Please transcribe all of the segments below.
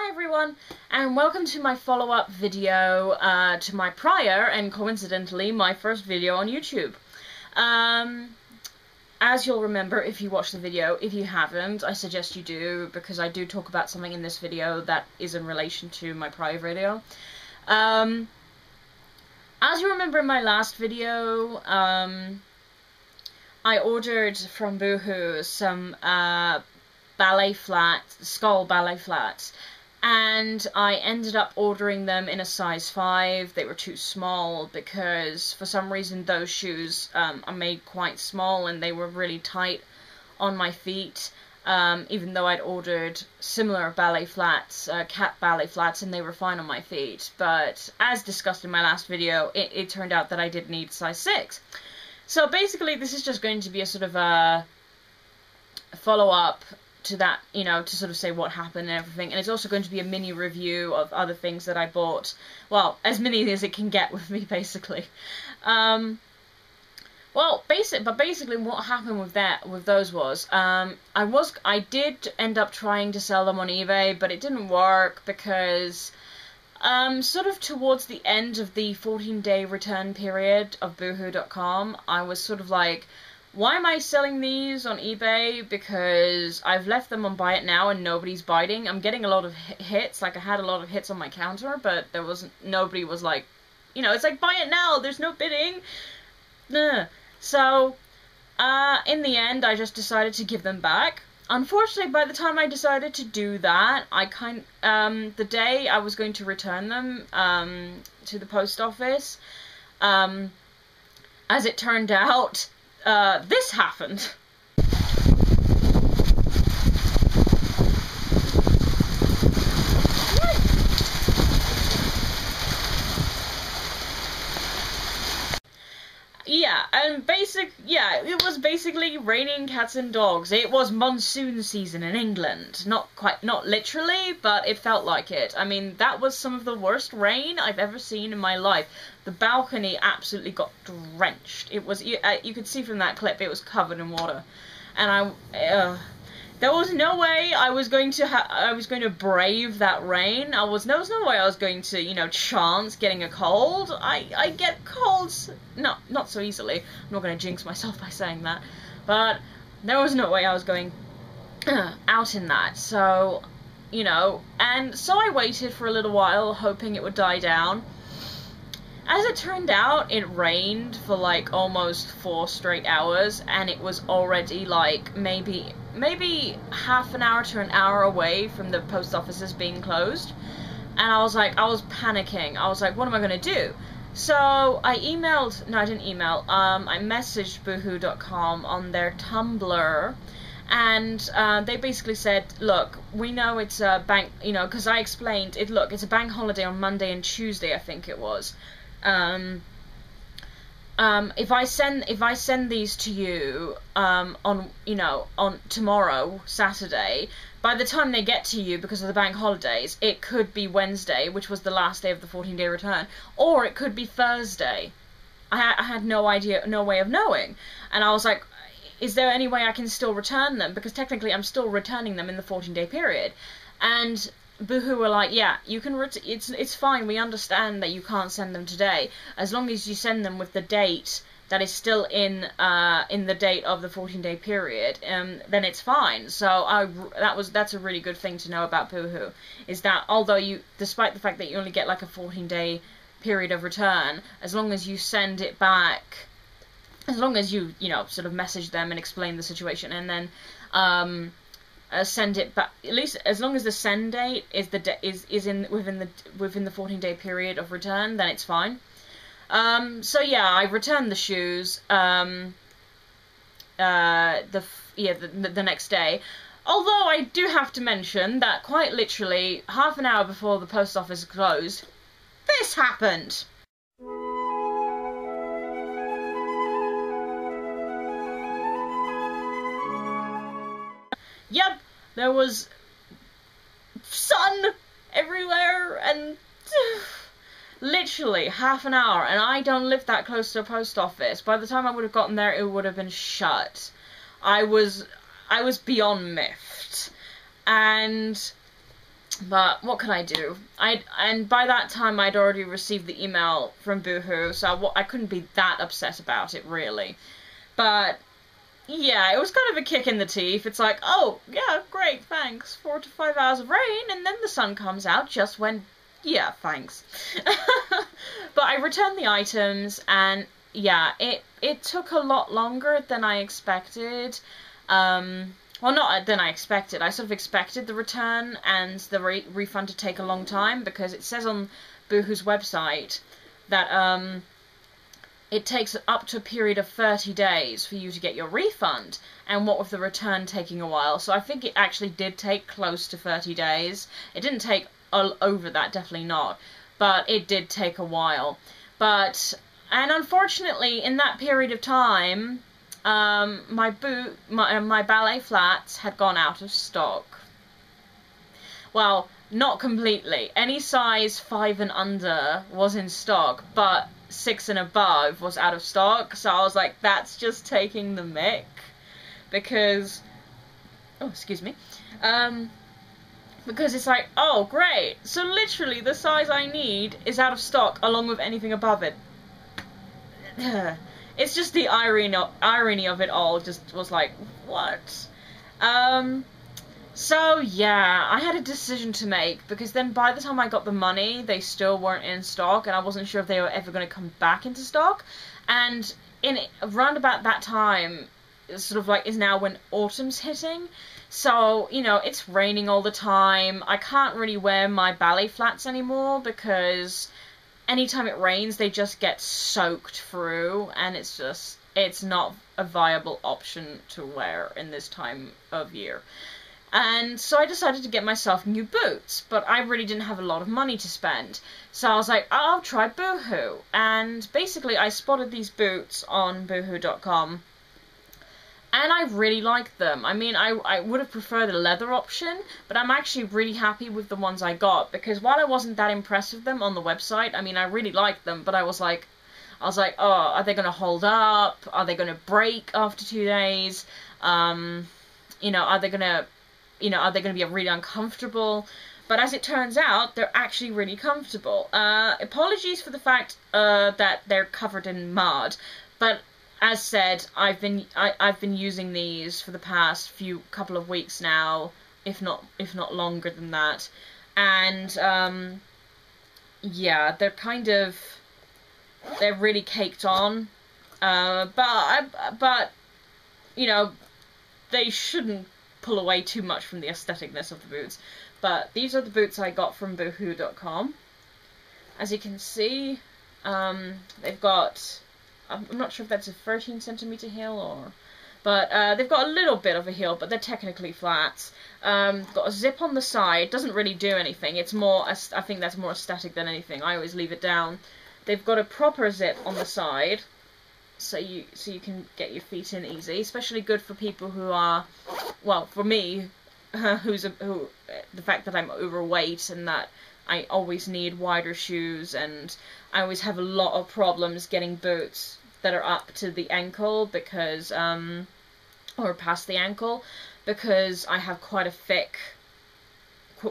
Hi everyone, and welcome to my follow-up video to my prior, and coincidentally, my first video on YouTube. As you'll remember if you watched the video, if you haven't, I suggest you do, because I do talk about something in this video that is in relation to my prior video. As you remember in my last video, I ordered from Boohoo some skull ballet flats, and I ended up ordering them in a size 5. They were too small because for some reason those shoes are made quite small and they were really tight on my feet, even though I'd ordered similar ballet flats, cat ballet flats, and they were fine on my feet. But as discussed in my last video, it turned out that I did need size 6. So basically this is just going to be a sort of a follow-up to that, you know, to sort of say what happened and everything, and it's also going to be a mini review of other things that I bought. Well, as many as it can get with me, basically. Basically what happened with those was, I did end up trying to sell them on eBay, but it didn't work because, sort of towards the end of the 14-day return period of Boohoo.com, I was sort of like, why am I selling these on eBay? Because I've left them on Buy It Now and nobody's biting. I'm getting a lot of hits, like I had a lot of hits on my counter, but nobody was like, you know, it's like, buy it now, there's no bidding. So, in the end, I just decided to give them back. Unfortunately, by the time I decided to do that, the day I was going to return them, to the post office, as it turned out, this happened. It was basically raining cats and dogs. It was monsoon season in England. Not literally, but it felt like it. I mean, that was some of the worst rain I've ever seen in my life. The balcony absolutely got drenched. It was, you could see from that clip, it was covered in water. And there was no way I was going to brave that rain. There was no way I was going to, you know, chance getting a cold. I get colds, not so easily. I'm not going to jinx myself by saying that. But there was no way I was going out in that. So, you know, and so I waited for a little while, hoping it would die down. As it turned out, it rained for like almost 4 straight hours, and it was already like maybe half an hour to an hour away from the post offices being closed. And I was panicking. I was like, what am I gonna do? So I messaged Boohoo.com on their Tumblr, and they basically said, look, we know it's a bank, you know, because I explained it, look, it's a bank holiday on Monday and Tuesday, I think it was. If I send these to you on tomorrow, Saturday, by the time they get to you, because of the bank holidays, it could be Wednesday, which was the last day of the 14-day return, or it could be Thursday. I had no idea, no way of knowing, and I was like, is there any way I can still return them? Because technically I'm still returning them in the 14-day period. And Boohoo were like, yeah, you can it's fine, we understand that you can't send them today, as long as you send them with the date that is still in the date of the 14-day period, then it's fine. So that's a really good thing to know about Boohoo, is that although despite the fact that you only get like a 14-day period of return, as long as you send it back, as long as you know, sort of message them and explain the situation, and then send it back, at least as long as the send date is within the 14-day period of return, then it's fine. So yeah, I returned the shoes the next day. Although I do have to mention that quite literally half an hour before the post office closed, this happened. Yep, there was sun everywhere, and literally half an hour, and I don't live that close to a post office. By the time I would have gotten there, it would have been shut. I was beyond miffed, and But what could I do? And by that time I'd already received the email from Boohoo, so I couldn't be that upset about it, really. But yeah, it was kind of a kick in the teeth. It's like, oh, yeah, great, thanks. 4 to 5 hours of rain, and then the sun comes out just when... Yeah, thanks. But I returned the items, and yeah, it took a lot longer than I expected. Well, not than I expected. I sort of expected the return and the refund to take a long time, because it says on Boohoo's website that it takes up to a period of 30 days for you to get your refund, and what with the return taking a while. So I think it actually did take close to 30 days. It didn't take all over that, definitely not, but it did take a while. And unfortunately, in that period of time, my ballet flats had gone out of stock. Well, not completely. Any size 5 and under was in stock, but 6 and above was out of stock. So I was like, that's just taking the mick, because, oh, excuse me, because it's like, oh, great, so literally the size I need is out of stock along with anything above it. It's just the irony of it all just was like, what? So yeah, I had a decision to make, because then by the time I got the money, they still weren't in stock, and I wasn't sure if they were ever going to come back into stock. And around about that time, sort of like, is now when autumn's hitting. So, you know, it's raining all the time. I can't really wear my ballet flats anymore, because anytime it rains, they just get soaked through, and it's not a viable option to wear in this time of year. And so I decided to get myself new boots, but I really didn't have a lot of money to spend. So I was like, oh, I'll try Boohoo. And basically I spotted these boots on Boohoo.com, and I really liked them. I mean, I would have preferred a leather option, but I'm actually really happy with the ones I got, because while I wasn't that impressed with them on the website, I mean, I really liked them, but I was like, oh, are they going to hold up? Are they going to break after 2 days? You know, are they going to be really uncomfortable? But as it turns out, they're actually really comfortable. Apologies for the fact that they're covered in mud, but as said, I've been using these for the past couple of weeks now, if not longer than that, and yeah, they're really caked on, but you know, they shouldn't pull away too much from the aestheticness of the boots. But these are the boots I got from Boohoo.com. As you can see, they've got, I'm not sure if that's a 13 centimeter heel or, but they've got a little bit of a heel, but they're technically flats. Got a zip on the side, doesn't really do anything. It's more, I think that's more aesthetic than anything. I always leave it down. They've got a proper zip on the side, so you can get your feet in easy. Especially good for people who are, well, for me, the fact that I'm overweight and that I always need wider shoes, and I always have a lot of problems getting boots that are up to the ankle, because or past the ankle, because I have quite a thick,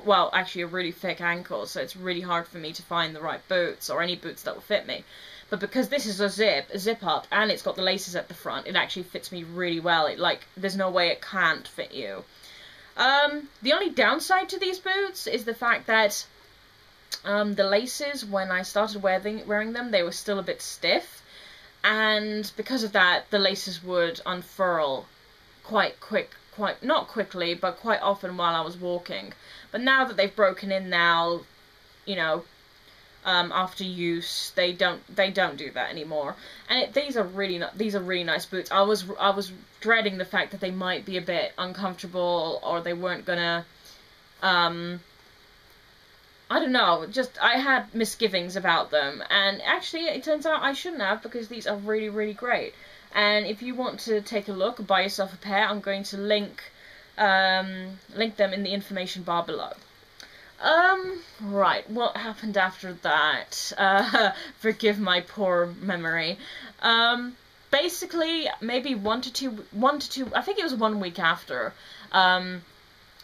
well, actually a really thick ankle, so it's really hard for me to find the right boots, or any boots that will fit me. But because this is a zip up, and it's got the laces at the front, it actually fits me really well. There's no way it can't fit you. The only downside to these boots is the fact that the laces, when I started wearing them, they were still a bit stiff, and because of that, the laces would unfurl not quickly, but quite often while I was walking. But now that they've broken in now, you know, after use, they don't do that anymore. And these are really nice boots. I was dreading the fact that they might be a bit uncomfortable, or they weren't gonna, I don't know, I had misgivings about them, and actually it turns out I shouldn't have, because these are really, really great. And if you want to take a look, buy yourself a pair, I'm going to link them in the information bar below. Right, what happened after that? Forgive my poor memory. Basically, maybe one to two, I think it was 1 week after,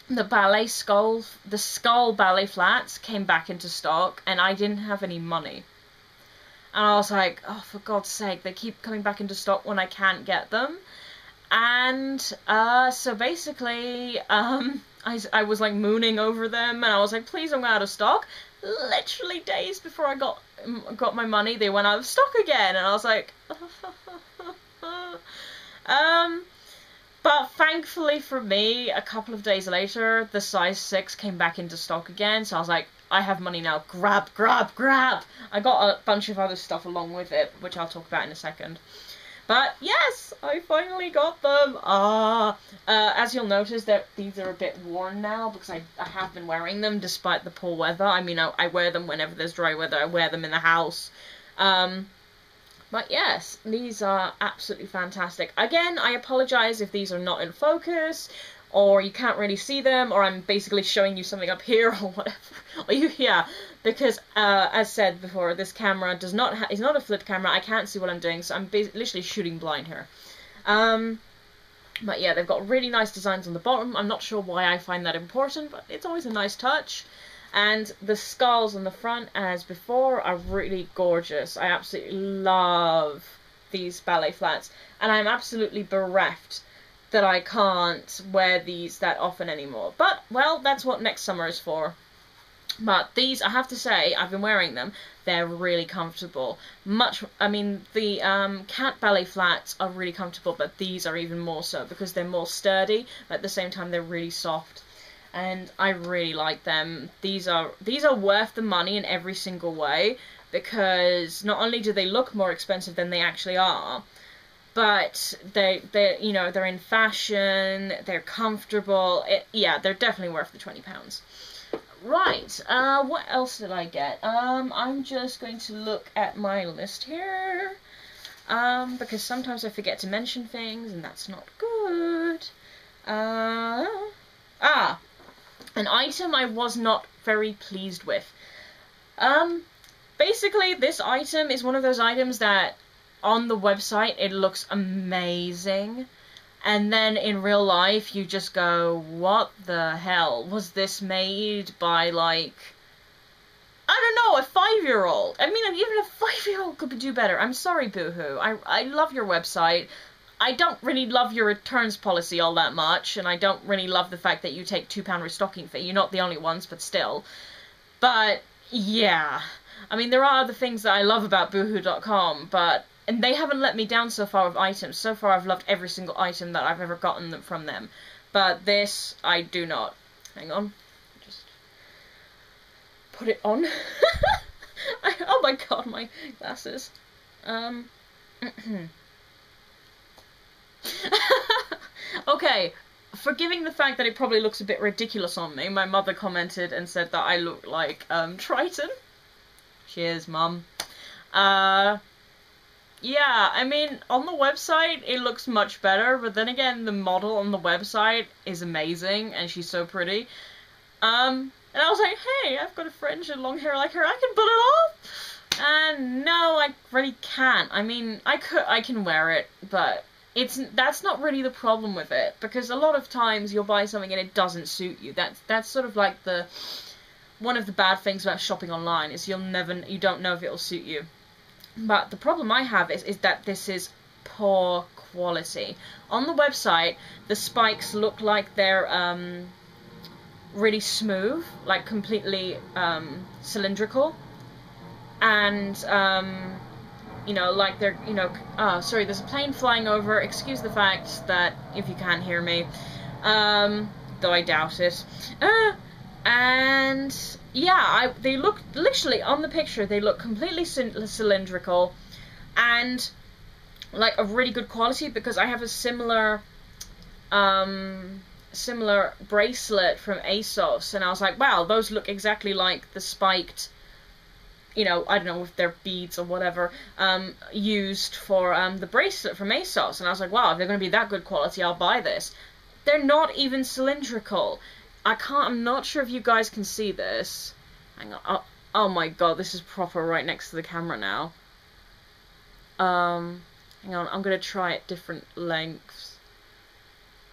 the skull ballet flats came back into stock, and I didn't have any money. And I was like, oh, for God's sake, they keep coming back into stock when I can't get them. And so basically, I was like mooning over them, and I was like, please don't go out of stock. Literally days before I got my money, they went out of stock again, and I was like, but thankfully for me, a couple of days later, the size 6 came back into stock again, so I was like, I have money now, grab, grab, grab! I got a bunch of other stuff along with it, which I'll talk about in a second. But yes, I finally got them! As you'll notice, that these are a bit worn now, because I have been wearing them despite the poor weather. I mean, I wear them whenever there's dry weather, I wear them in the house. But yes, these are absolutely fantastic. Again, I apologise if these are not in focus, or you can't really see them, or I'm basically showing you something up here, or whatever. Yeah, because, as said before, this camera is not a flip camera, I can't see what I'm doing, so I'm literally shooting blind here. But yeah, they've got really nice designs on the bottom. I'm not sure why I find that important, but it's always a nice touch. And the skulls on the front, as before, are really gorgeous. I absolutely love these ballet flats, and I'm absolutely bereft that I can't wear these that often anymore. But, well, that's what next summer is for. But these, I have to say, I've been wearing them. They're really comfortable. I mean, the cat ballet flats are really comfortable, but these are even more so because they're more sturdy, but at the same time they're really soft. And I really like them. These are worth the money in every single way, because not only do they look more expensive than they actually are, but they're in fashion, they're comfortable. Yeah, they're definitely worth the £20. Right, what else did I get? I'm just going to look at my list here, because sometimes I forget to mention things, and that's not good. An item I was not very pleased with. Basically, this item is one of those items that on the website it looks amazing, and then in real life you just go, what the hell? Was this made by, like, I don't know, a 5-year-old? I mean, even a 5-year-old could do better. I'm sorry, Boohoo. I love your website. I don't really love your returns policy all that much, and I don't really love the fact that you take £2 restocking fee. You're not the only ones, but still. But, yeah. I mean, there are other things that I love about Boohoo.com, and they haven't let me down so far with items. So far, I've loved every single item that I've ever gotten from them. But this, I do not. Hang on. Just put it on. Oh my god, my glasses. Okay, forgiving the fact that it probably looks a bit ridiculous on me, my mother commented and said that I look like, Triton. Cheers, Mum. Yeah, I mean, on the website, it looks much better, but then again, the model on the website is amazing, and she's so pretty. And I was like, hey, I've got a fringe and long hair like her, I can pull it off! And no, I really can't. I mean, I can wear it, but that's not really the problem with it, because a lot of times you'll buy something and it doesn't suit you. That's sort of like one of the bad things about shopping online, is you don't know if it'll suit you. But the problem I have is that this is poor quality. On the website, the spikes look like they're really smooth, like completely cylindrical, and like they're, sorry, there's a plane flying over, excuse the fact that if you can't hear me, though I doubt it. And yeah, they look, literally on the picture, they look completely cylindrical, and like of really good quality, because I have a similar bracelet from ASOS, and I was like, wow, those look exactly like the spiked, I don't know if they're beads or whatever, used for the bracelet from ASOS, and I was like, wow, if they're going to be that good quality, I'll buy this. They're not even cylindrical. I'm not sure if you guys can see this. Hang on. Oh my god, this is proper right next to the camera now. Hang on, I'm gonna try at different lengths.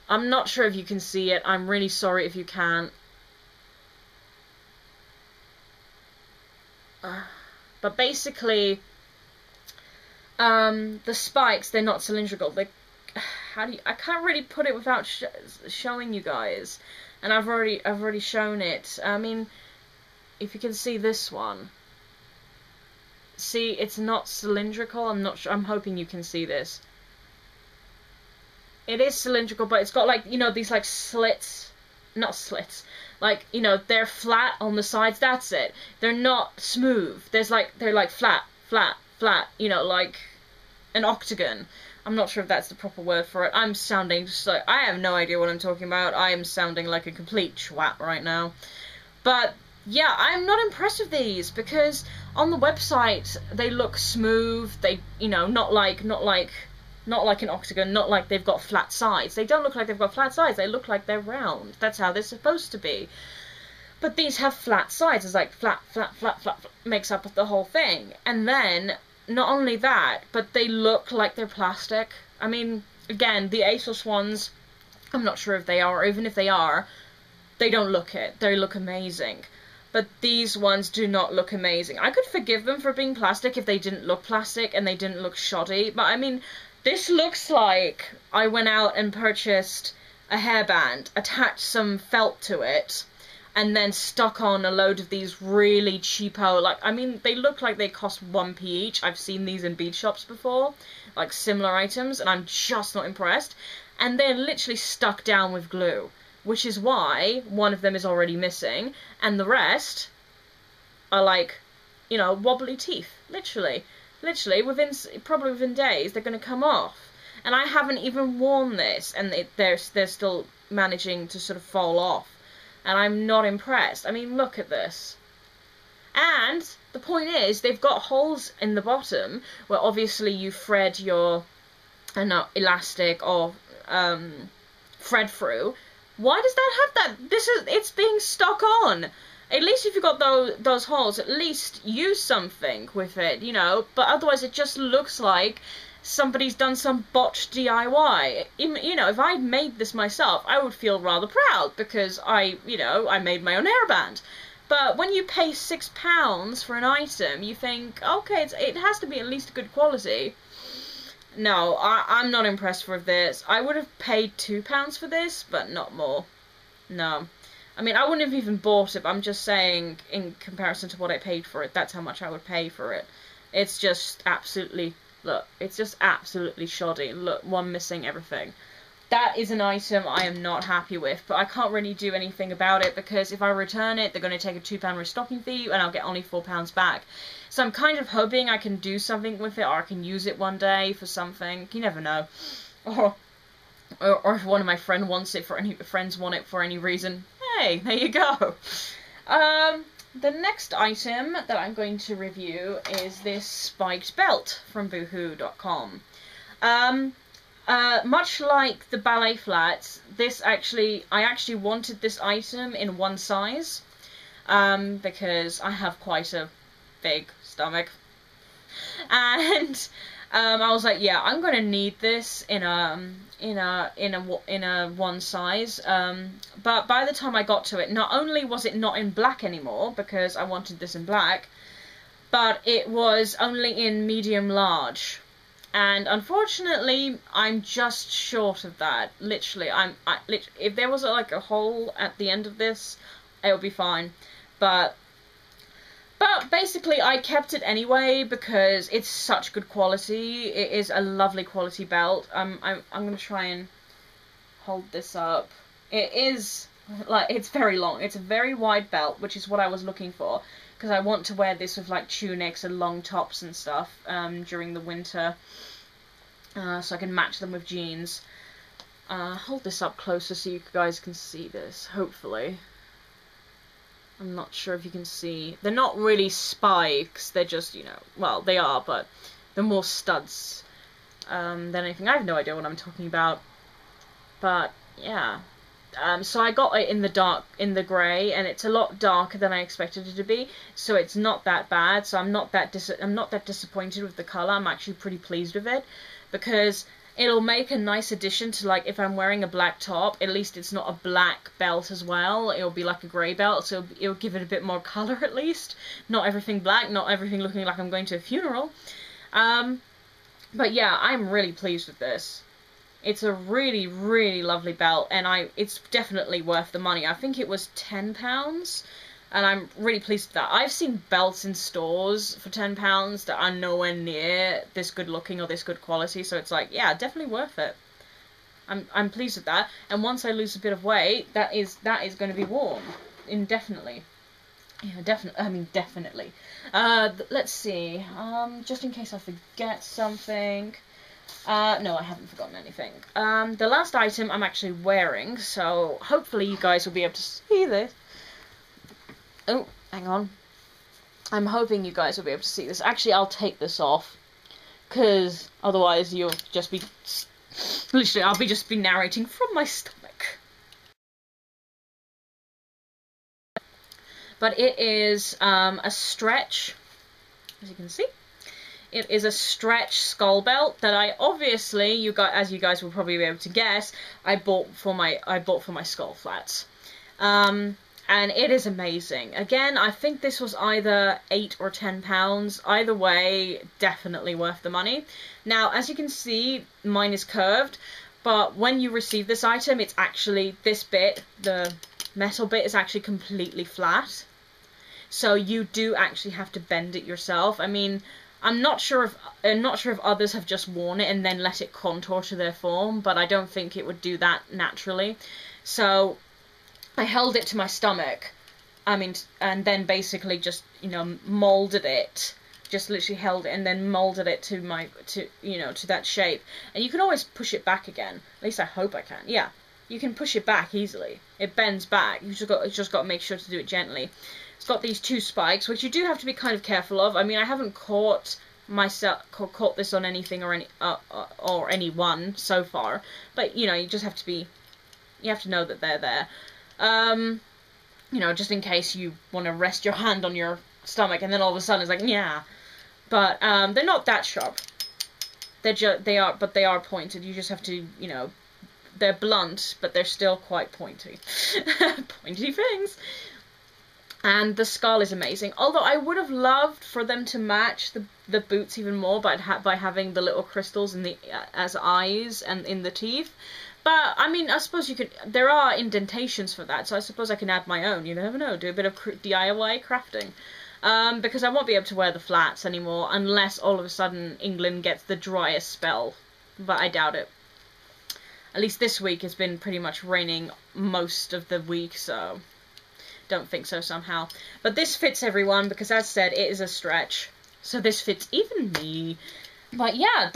I'm not sure if you can see it. I'm really sorry if you can't. But basically, the spikes, they're not cylindrical. They, I can't really put it without showing you guys. And I've already shown it. I mean, if you can see this one. See, it's not cylindrical. I'm not sure. I'm hoping you can see this. It is cylindrical, but it's got, like, you know, these, like, slits. Not slits. Like, you know, they're flat on the sides. That's it. They're not smooth. They're like flat, flat, flat. You know, like an octagon. I'm not sure if that's the proper word for it. I'm sounding just like, I have no idea what I'm talking about. I am sounding like a complete twat right now. But yeah, I'm not impressed with these because on the website they look smooth. They, you know, not like an octagon, not like they've got flat sides. They don't look like they've got flat sides. They look like they're round. That's how they're supposed to be. But these have flat sides. It's like flat, flat, flat, flat, flat, makes up the whole thing. And then, not only that, but they look like they're plastic. I mean, again, the ASOS ones, I'm not sure if they are, or even if they are, they don't look it. They look amazing. But these ones do not look amazing. I could forgive them for being plastic if they didn't look plastic and they didn't look shoddy. But I mean, this looks like I went out and purchased a hairband, attached some felt to it, and then stuck on a load of these really cheapo, like, I mean, they look like they cost 1p each. I've seen these in bead shops before, like similar items, and I'm just not impressed. And they're literally stuck down with glue, which is why one of them is already missing, and the rest are like, you know, wobbly teeth, literally. Literally, probably within days, they're going to come off. And I haven't even worn this, and they're still managing to sort of fall off. And I'm not impressed. I mean, look at this. And the point is, they've got holes in the bottom where obviously you thread your elastic or thread through. Why does that have that? It's being stuck on. At least if you've got those holes, at least use something with it, you know. But otherwise, it just looks like somebody's done some botched DIY. You know, if I'd made this myself, I would feel rather proud because I made my own hairband. But when you pay £6 for an item, you think, okay, it has to be at least good quality. No, I'm not impressed with this. I would have paid £2 for this, but not more. No. I mean, I wouldn't have even bought it, but I'm just saying, in comparison to what I paid for it, that's how much I would pay for it. It's just absolutely... Look, it's just absolutely shoddy. Look, one missing everything. That is an item I am not happy with, but I can't really do anything about it because if I return it, they're going to take a £2 restocking fee and I'll get only £4 back. So I'm kind of hoping I can do something with it or I can use it one day for something. You never know. Or if one of my friends want it for any reason, hey, there you go. The next item that I'm going to review is this spiked belt from Boohoo.com. Much like the ballet flats, I actually wanted this item in one size, because I have quite a big stomach, and I was like, yeah, I'm gonna need this in a one size. But by the time I got to it, not only was it not in black anymore because I wanted this in black, but it was only in medium large. And unfortunately, I'm just short of that. Literally, if there was like a hole at the end of this, it would be fine. But basically, I kept it anyway because it's such good quality. It is a lovely quality belt. I'm gonna try and hold this up. It is like, it's very long. It's a very wide belt, which is what I was looking for because I want to wear this with like tunics and long tops and stuff during the winter, so I can match them with jeans. Hold this up closer so you guys can see this. Hopefully. I'm not sure if you can see. They're not really spikes. They're just, you know, well, they are, but they're more studs than anything. I have no idea what I'm talking about. But, yeah. So I got it in the grey, and it's a lot darker than I expected it to be. So it's not that bad. So I'm not that disappointed with the colour. I'm actually pretty pleased with it. Because It'll make a nice addition to, like, if I'm wearing a black top, at least it's not a black belt as well. It'll be like a grey belt, so it'll give it a bit more colour at least. Not everything black, not everything looking like I'm going to a funeral. But yeah, I'm really pleased with this. It's a really, really lovely belt, and it's definitely worth the money. I think it was £10, and I'm really pleased with that. I've seen belts in stores for £10 that are nowhere near this good looking or this good quality, so it's like, yeah, definitely worth it. I'm pleased with that, and once I lose a bit of weight, that is going to be worn indefinitely. Yeah, definitely. Let's see. Just in case I forget something. No, I haven't forgotten anything. The last item I'm actually wearing, so hopefully you guys will be able to see this. Oh, hang on. I'm hoping you guys will be able to see this. Actually, I'll take this off, because otherwise you'll just be... Literally, I'll just be narrating from my stomach. But it is a stretch, as you can see. It is a stretch skull belt that I obviously, as you guys will probably be able to guess, I bought for my skull flats. And it is amazing. Again, I think this was either £8 or £10. Either way, definitely worth the money. Now, as you can see, mine is curved, but when you receive this item, it's actually this bit, the metal bit, is actually completely flat. So you do actually have to bend it yourself. I mean, I'm not sure if others have just worn it and then let it contour to their form, but I don't think it would do that naturally. So I held it to my stomach, and then basically just, molded it. Just literally held it and then molded it to that shape. And you can always push it back again. At least I hope I can. Yeah, you can push it back easily. It bends back. You just got to make sure to do it gently. It's got these two spikes, which you do have to be kind of careful of. I mean, I haven't caught this on anything or anyone so far, but you just have to know that they're there. Just in case you want to rest your hand on your stomach and then all of a sudden it's like, yeah. But they're not that sharp. They are pointed. You just have to, they're blunt, but they're still quite pointy. Pointy things. And the skull is amazing. Although I would have loved for them to match the boots even more by having the little crystals as eyes and in the teeth. But, I mean, I suppose you could... There are indentations for that, so I suppose I can add my own. You never know. Do a bit of DIY crafting. Because I won't be able to wear the flats anymore unless all of a sudden England gets the driest spell. But I doubt it. At least this week has been pretty much raining most of the week, so... Don't think so somehow. But this fits everyone because, as said, it is a stretch. So this fits even me. But yeah,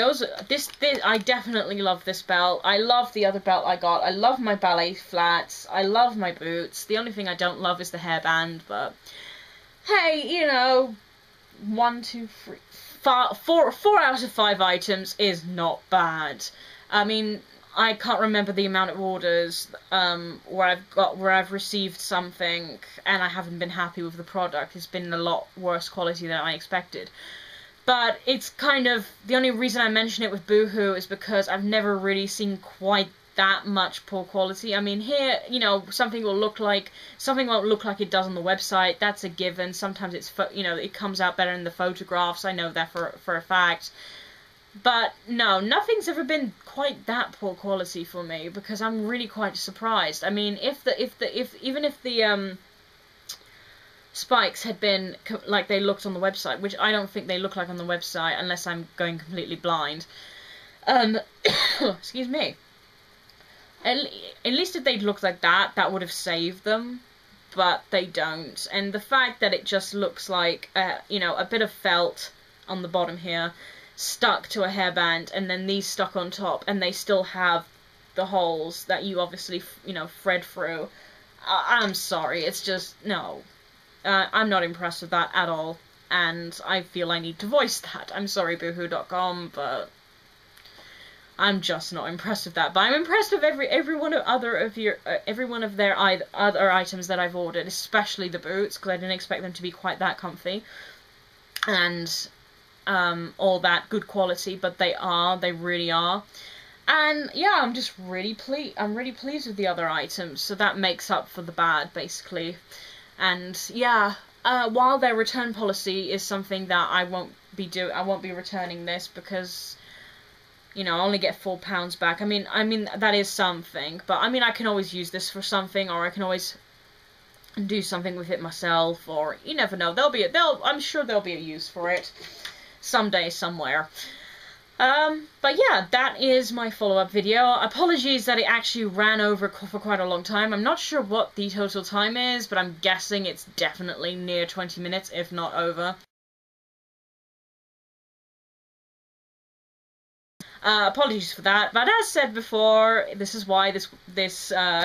I definitely love this belt. I love the other belt I got. I love my ballet flats. I love my boots. The only thing I don't love is the hairband, but hey, 1, 2, 3, 4 out of 5 items is not bad. I mean, I can't remember the amount of orders where I've received something and I haven't been happy with the product. It's been a lot worse quality than I expected. But it's kind of, the only reason I mention it with Boohoo is because I've never really seen quite that much poor quality. I mean, here, something won't look like it does on the website. That's a given. Sometimes it comes out better in the photographs. I know that for a fact. But no, nothing's ever been quite that poor quality for me because I'm really quite surprised. I mean, even if the spikes had been like they looked on the website, which I don't think they look like on the website unless I'm going completely blind. Excuse me. At least if they'd looked like that, that would have saved them. But they don't. And the fact that it just looks like, a bit of felt on the bottom here, stuck to a hairband, and then these stuck on top, and they still have the holes that you obviously, thread through. I'm sorry, it's just, no. I'm not impressed with that at all, and I feel I need to voice that. I'm sorry, Boohoo.com, but I'm just not impressed with that. But I'm impressed with every one of their other items that I've ordered, especially the boots, because I didn't expect them to be quite that comfy, and all that good quality, but they really are. And yeah, I'm just really pleased with the other items, so that makes up for the bad, basically. And yeah, while their return policy is something that I won't be returning this because, you know, I only get £4 back. I mean that is something, but I mean I can always use this for something, or I can always do something with it myself, or you never know. I'm sure there'll be a use for it someday, somewhere. But yeah, that is my follow-up video. Apologies that it actually ran over for quite a long time. I'm not sure what the total time is, but I'm guessing it's definitely near 20 minutes, if not over. Apologies for that, but as said before, this is why this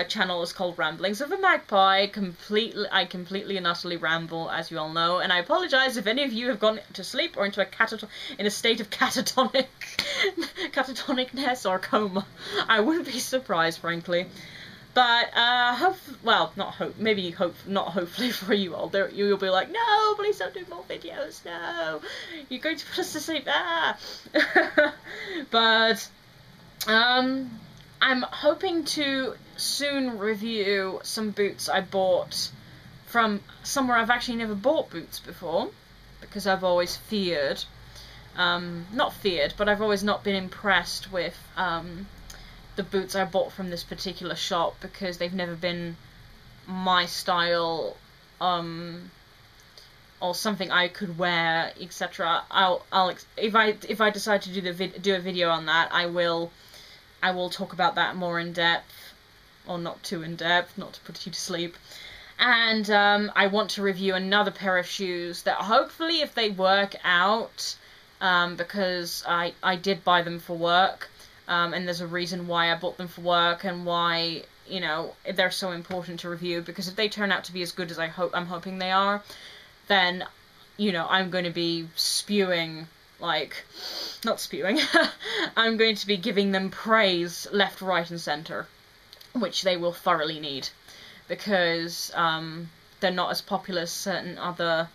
channel is called Ramblings of a Magpie. I completely and utterly ramble, as you all know, and I apologize if any of you have gone to sleep or into in a state of catatonicness or coma. I wouldn't be surprised, frankly. But, not hopefully for you all. You'll be like, no, please don't do more videos, no! You're going to put us to sleep, ah! But, I'm hoping to soon review some boots I bought from somewhere I've actually never bought boots before, because I've always feared, not feared, but I've always not been impressed with, the boots I bought from this particular shop, because they've never been my style, or something I could wear, etc. If I decide to do a video on that, I will talk about that more in depth, or not too in depth, not to put you to sleep. And I want to review another pair of shoes that hopefully, if they work out, because I did buy them for work. And there's a reason why I bought them for work, and why, you know, they're so important to review, because if they turn out to be as good as I'm hoping they are, then, you know, I'm going to be spewing, like, not spewing, I'm going to be giving them praise left, right, and centre, which they will thoroughly need, because, they're not as popular as certain other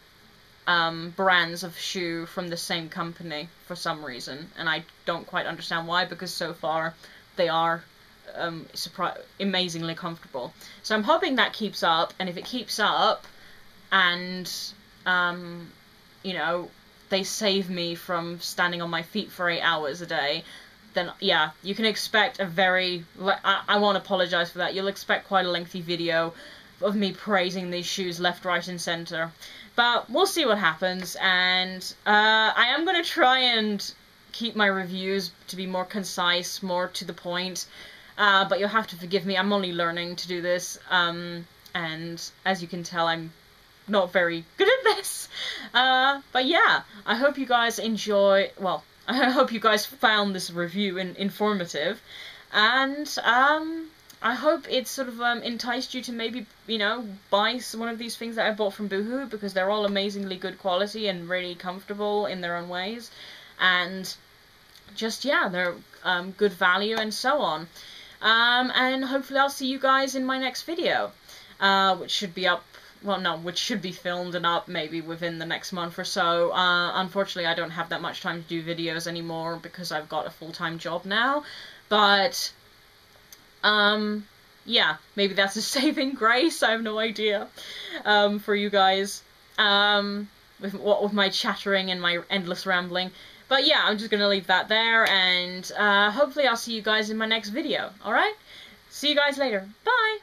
brands of shoe from the same company for some reason, and I don't quite understand why, because so far they are amazingly comfortable. So I'm hoping that keeps up, and if it keeps up, and you know, they save me from standing on my feet for 8 hours a day, then yeah, you can expect a very, I won't apologise for that, you'll expect quite a lengthy video of me praising these shoes left, right, and centre. But we'll see what happens, and I am going to try and keep my reviews to be more concise, more to the point, but you'll have to forgive me, I'm only learning to do this, and as you can tell, I'm not very good at this. But yeah, I hope you guys I hope you guys found this review informative, and I hope it sort of enticed you to maybe, you know, buy one of these things that I bought from Boohoo, because they're all amazingly good quality and really comfortable in their own ways, and just, yeah, they're good value and so on. And hopefully I'll see you guys in my next video, which should be up, which should be filmed and up maybe within the next month or so. Unfortunately, I don't have that much time to do videos anymore, because I've got a full-time job now, but yeah, maybe that's a saving grace, I have no idea, for you guys, with my chattering and my endless rambling. But yeah, I'm just gonna leave that there, and hopefully I'll see you guys in my next video, alright? See you guys later. Bye!